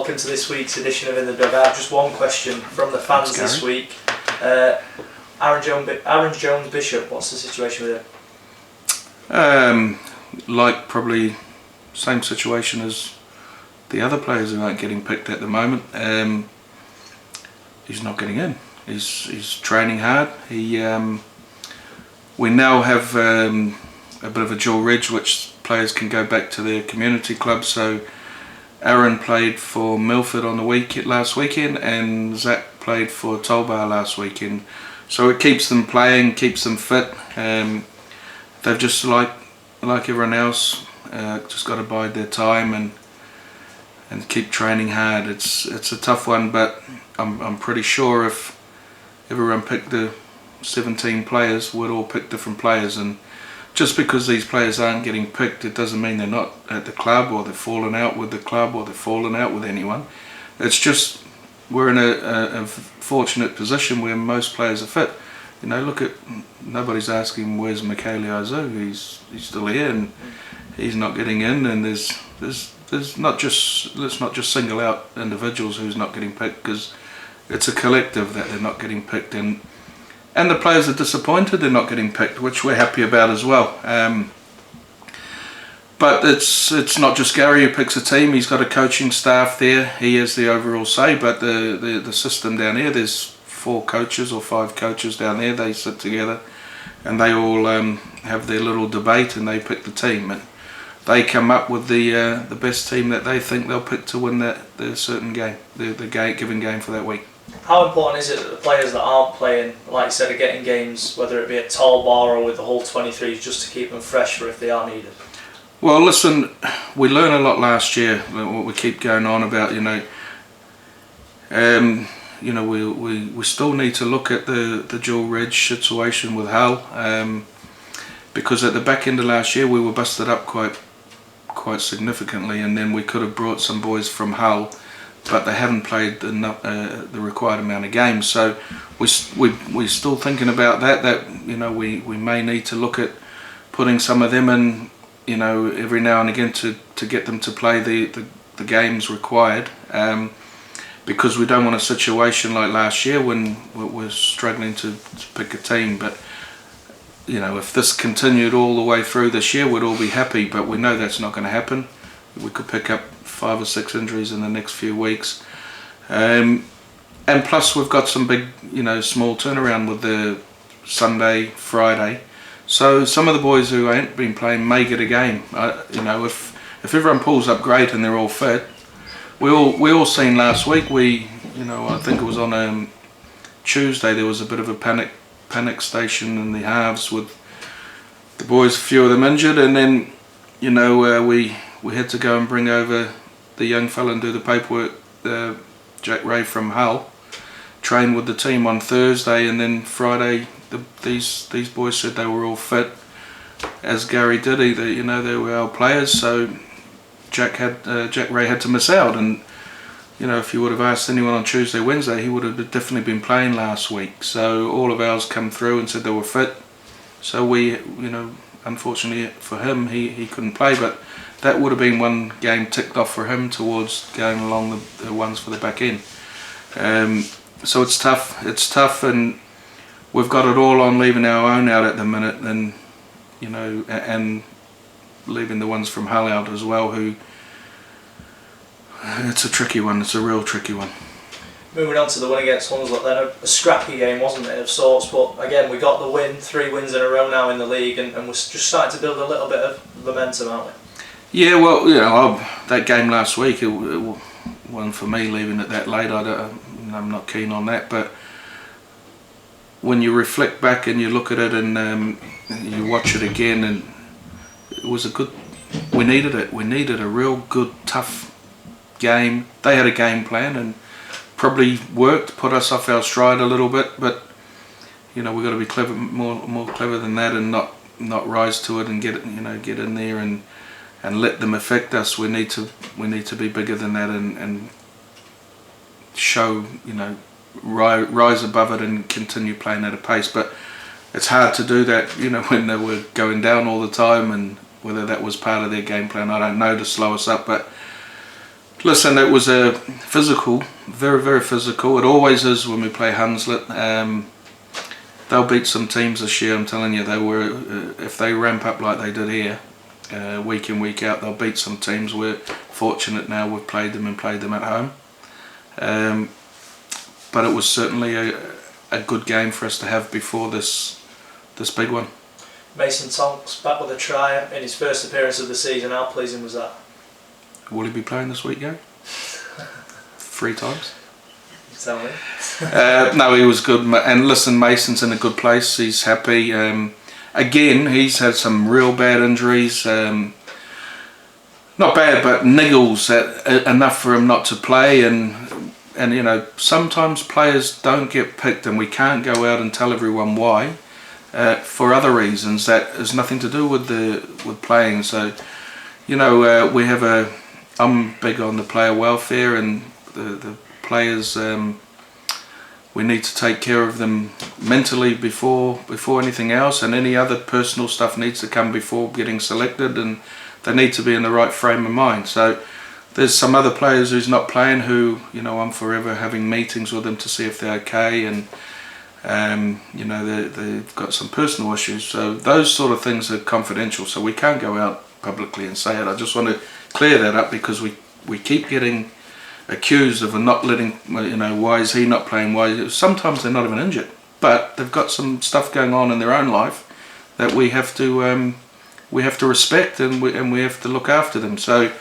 welcome to this week's edition of In the Dugout. Just one question from the fans this week. Aaron Jones Bishop, what's the situation with him? Like probably same situation as the other players who aren't getting picked at the moment. He's not getting in. He's training hard. We now have a bit of a dual reg, which players can go back to their community club. So Aaron played for Milford on the last weekend, and Zach played for Tolbar last weekend. So it keeps them playing, keeps them fit. They've just like everyone else, just got to bide their time and keep training hard. It's a tough one, but I'm pretty sure if everyone picked the 17 players, we'd all pick different players, and just because these players aren't getting picked, it doesn't mean they're not at the club, or they're falling out with the club, or they're falling out with anyone. It's just we're in a fortunate position where most players are fit. You know, look at, nobody's asking where's Michaeli Ozu. He's still here and he's not getting in. And there's not just, let's not just single out individuals who's not getting picked, because it's a collective that they're not getting picked, and the players are disappointed they're not getting picked, which we're happy about as well. But it's not just Gary who picks a team. He's got a coaching staff there. He has the overall say, but the system down here, there's 4 coaches or 5 coaches down there. They sit together and they all have their little debate, and they pick the team, and they come up with the best team that they think they'll pick to win the certain game, the given game for that week. How important is it that the players that aren't playing, like you said, are getting games, whether it be at Tolbar or with the whole 23s, just to keep them fresh for if they are needed? Well, listen, we learned a lot last year. What we keep going on about, we still need to look at the dual reg situation with Hull, because at the back end of last year we were busted up quite significantly, and then we could have brought some boys from Hull, but they haven't played the required amount of games. So we're still thinking about that we may need to look at putting some of them in, every now and again to get them to play the games required, because we don't want a situation like last year when we're struggling to pick a team. But if this continued all the way through this year, we'd all be happy, but we know that's not going to happen. We could pick up 5 or 6 injuries in the next few weeks, and plus we've got some big, small turnaround with the Sunday, Friday. So some of the boys who ain't been playing may get a game. If everyone pulls up great and they're all fit, we all seen last week. I think it was on Tuesday, there was a bit of a panic station in the halves with the boys, a few of them injured, and then we had to go and bring over the young fella and do the paperwork. Jack Ray from Hull trained with the team on Thursday, and then Friday these boys said they were all fit, as Gary did. They were our players, so Jack Ray had to miss out. And if you would have asked anyone on Tuesday, Wednesday, he would have definitely been playing last week. So all of ours come through and said they were fit. So we, unfortunately for him, he couldn't play, but that would have been one game ticked off for him towards going along the ones for the back end. So it's tough, and we've got it all on leaving our own out at the minute, and and leaving the ones from Hull out as well, who, it's a tricky one. It's a real tricky one. Moving on to the win against Hunslet, then a scrappy game, wasn't it, of sorts, but again we got the win, 3 wins in a row now in the league, and we're just starting to build a little bit of momentum, aren't we? Yeah, well, that game last week, it wasn't for me leaving it that late. I'm not keen on that, but when you reflect back and you look at it and you watch it again, and it was we needed it. We needed a real good, tough game. They had a game plan and probably worked, put us off our stride a little bit, but we've got to be clever, more clever than that, and not rise to it and get in there and let them affect us. We need to be bigger than that and show, rise above it and continue playing at a pace. But it's hard to do that, when they were going down all the time, and whether that was part of their game plan, I don't know, to slow us up. But Listen, it was a physical, very, very physical. It always is when we play Hunslet. They'll beat some teams this year. I'm telling you, they were. If they ramp up like they did here, week in, week out, they'll beat some teams. We're fortunate now we've played them at home. But it was certainly a good game for us to have before this big one. Mason Tonks back with a try in his first appearance of the season. How pleasing was that? Will he be playing this week, Gary? 3 times? You tell me. No, he was good. And listen, Mason's in a good place. He's happy. Again, he's had some real bad injuries. Not bad, but niggles enough for him not to play. And you know, sometimes players don't get picked, and we can't go out and tell everyone why. For other reasons that has nothing to do with playing. So, you know, we have I'm big on the player welfare and the players. We need to take care of them mentally before anything else, and any other personal stuff needs to come before getting selected, and they need to be in the right frame of mind. So there's some other players who's not playing who, you know, I'm forever having meetings with them to see if they're okay, and you know, they've got some personal issues. So those sort of things are confidential, so we can't go out publicly and say it. I just want to clear that up, because we keep getting accused of not letting, you know, why is he not playing, sometimes they're not even injured, but they've got some stuff going on in their own life that we have to respect, and we have to look after them. So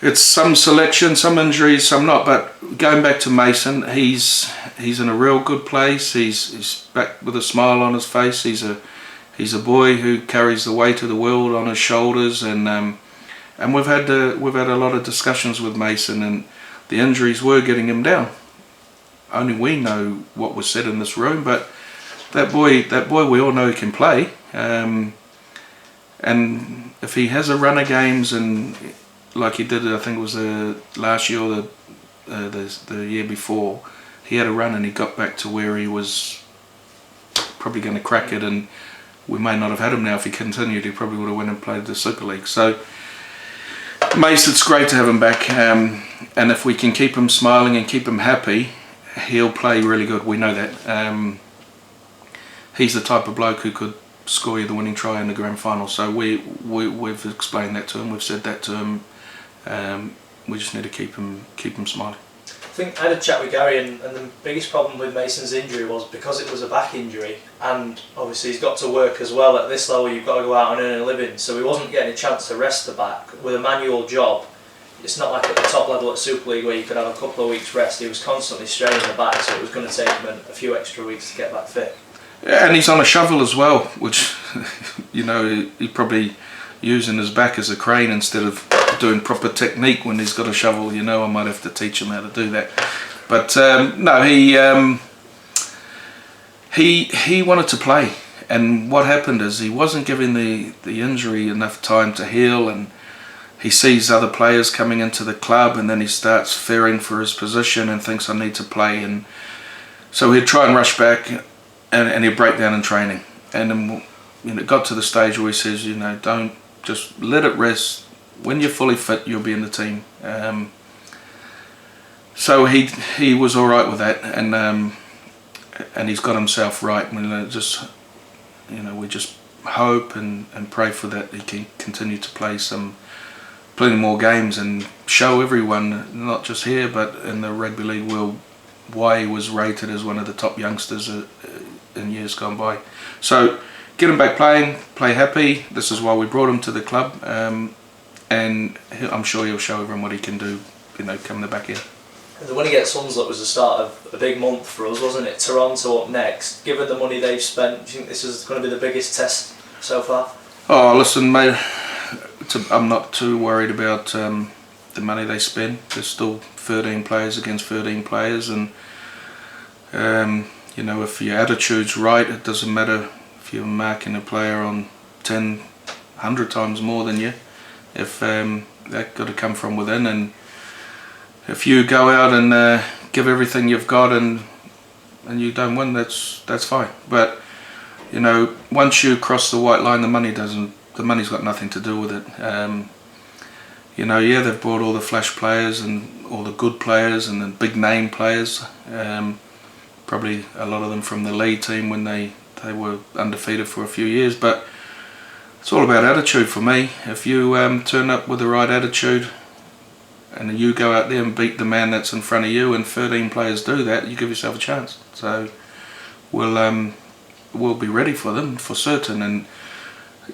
it's some selection, some injuries, some not. But going back to Mason, he's in a real good place. He's back with a smile on his face. He's a boy who carries the weight of the world on his shoulders, and we've had a lot of discussions with Mason, and the injuries were getting him down. Only we know what was said in this room, but that boy we all know he can play. And if he has a run of games, and like he did, I think it was last year or the year before, he had a run and he got back to where he was probably going to crack it, and we may not have had him now. If he continued, he probably would have went and played the Super League. So Mace, it's great to have him back, and if we can keep him smiling and keep him happy, he'll play really good. We know that. He's the type of bloke who could score you the winning try in the grand final. So we've explained that to him. We've said that to him. We just need to keep him smiling. I think I had a chat with Gary, and the biggest problem with Mason's injury was because it was a back injury, and obviously he's got to work as well. At this level, you've got to go out and earn a living, so he wasn't getting a chance to rest the back. With a manual job, it's not like at the top level at Super League where you could have a couple of weeks rest. He was constantly straining the back, so it was going to take him a few extra weeks to get back fit. Yeah, and he's on a shovel as well, which, you know, he probably using his back as a crane instead of doing proper technique when he's got a shovel. You know, I might have to teach him how to do that. But no, he wanted to play, and what happened is he wasn't giving the injury enough time to heal, and he sees other players coming into the club, and then he starts fearing for his position and thinks, I need to play. And so he'd try and rush back, and he'd break down in training. And then, you know, it got to the stage where he says, you know, don't, just let it rest. When you're fully fit, you'll be in the team. So he was all right with that, and he's got himself right. I mean, just, you know, we just hope and pray for that he can continue to play plenty more games and show everyone, not just here but in the rugby league world, why he was rated as one of the top youngsters in years gone by. So get him back playing, play happy. This is why we brought him to the club, and I'm sure he'll show everyone what he can do, you know, coming the back end. The win against Hunslet was the start of a big month for us, wasn't it? Toronto up next. Given the money they've spent, do you think this is going to be the biggest test so far? Oh, listen, mate, I'm not too worried about the money they spend. There's still 13 players against 13 players, and you know, if your attitude's right, it doesn't matter if you're marking a player on 10, 100 times more than you. If that got to come from within, and if you go out and give everything you've got and you don't win, that's fine. But you know, once you cross the white line, the money's got nothing to do with it. you know, yeah, they've brought all the flash players and all the good players and the big name players. Probably a lot of them from the lead team when they were undefeated for a few years. But it's all about attitude for me. If you turn up with the right attitude and you go out there and beat the man that's in front of you, and 13 players do that, you give yourself a chance. So we'll be ready for them for certain. And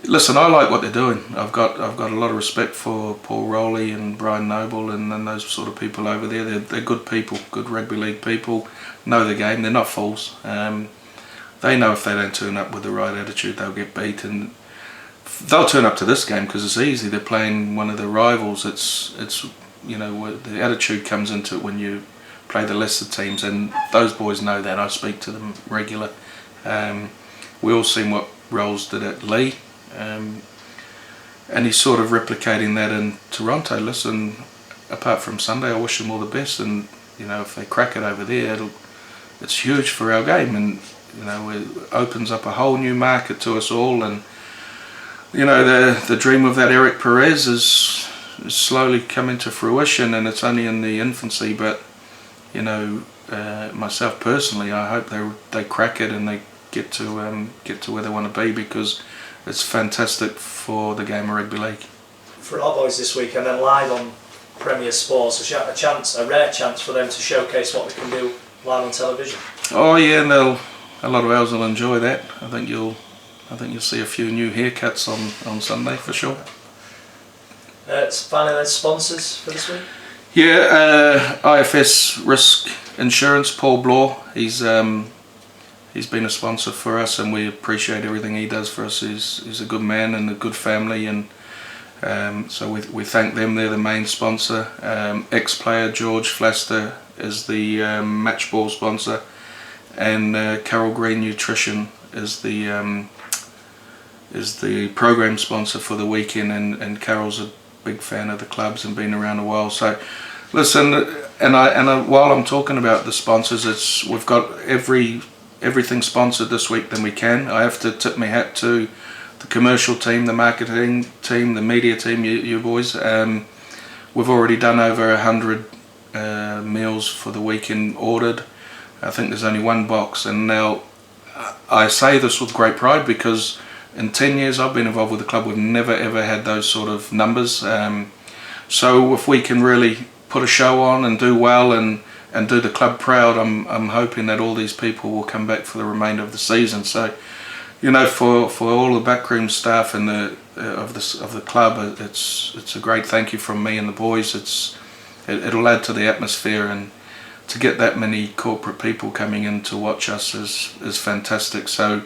listen, I like what they're doing. I've got a lot of respect for Paul Rowley and Brian Noble and those sort of people over there. They're good people, good rugby league people, know the game. They're not fools. They know if they don't turn up with the right attitude, they'll get beat. And they'll turn up to this game because it's easy. They're playing one of the rivals. It's you know, the attitude comes into it when you play the lesser teams, and those boys know that. I speak to them regular. We all seen what Rolls did at Lee. And he's sort of replicating that in Toronto. Listen, apart from Sunday, I wish them all the best, and you know, if they crack it over there, it's huge for our game, and you know, it opens up a whole new market to us all. And you know, the dream of that Eric Perez is slowly coming to fruition, and it's only in the infancy. But you know, myself personally, I hope they crack it and they get to where they want to be, because it's fantastic for the game of rugby league. For our boys this week, and then live on Premier Sports, a rare chance for them to showcase what they can do live on television. Oh yeah, and a lot of ours will enjoy that. I think you'll see a few new haircuts on Sunday for sure. Finally, then, sponsors for this week. Yeah, IFS Risk Insurance. Paul Bloor, he's been a sponsor for us, and we appreciate everything he does for us. He's a good man and a good family, and so we thank them. They're the main sponsor. Ex-player George Flaster is the match ball sponsor, and Carol Green Nutrition is the program sponsor for the weekend. And Carol's a big fan of the clubs and been around a while. So listen, and while I'm talking about the sponsors, we've got everything sponsored this week than we can. I have to tip my hat to the commercial team, the marketing team, the media team, you boys. We've already done over 100 meals for the weekend ordered. I think there's only one box, and now I say this with great pride because in 10 years I've been involved with the club, we've never ever had those sort of numbers. So if we can really put a show on and do well and do the club proud, I'm hoping that all these people will come back for the remainder of the season. So, you know, for all the backroom staff and of the club, it's a great thank you from me and the boys. It'll add to the atmosphere, and to get that many corporate people coming in to watch us is fantastic. So,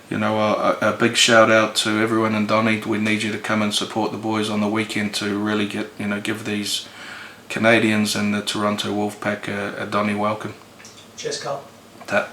you know, a big shout out to everyone in Donny. We need you to come and support the boys on the weekend to really give these Canadians and the Toronto Wolfpack a Donny welcome. Cheers, Carl. Ta.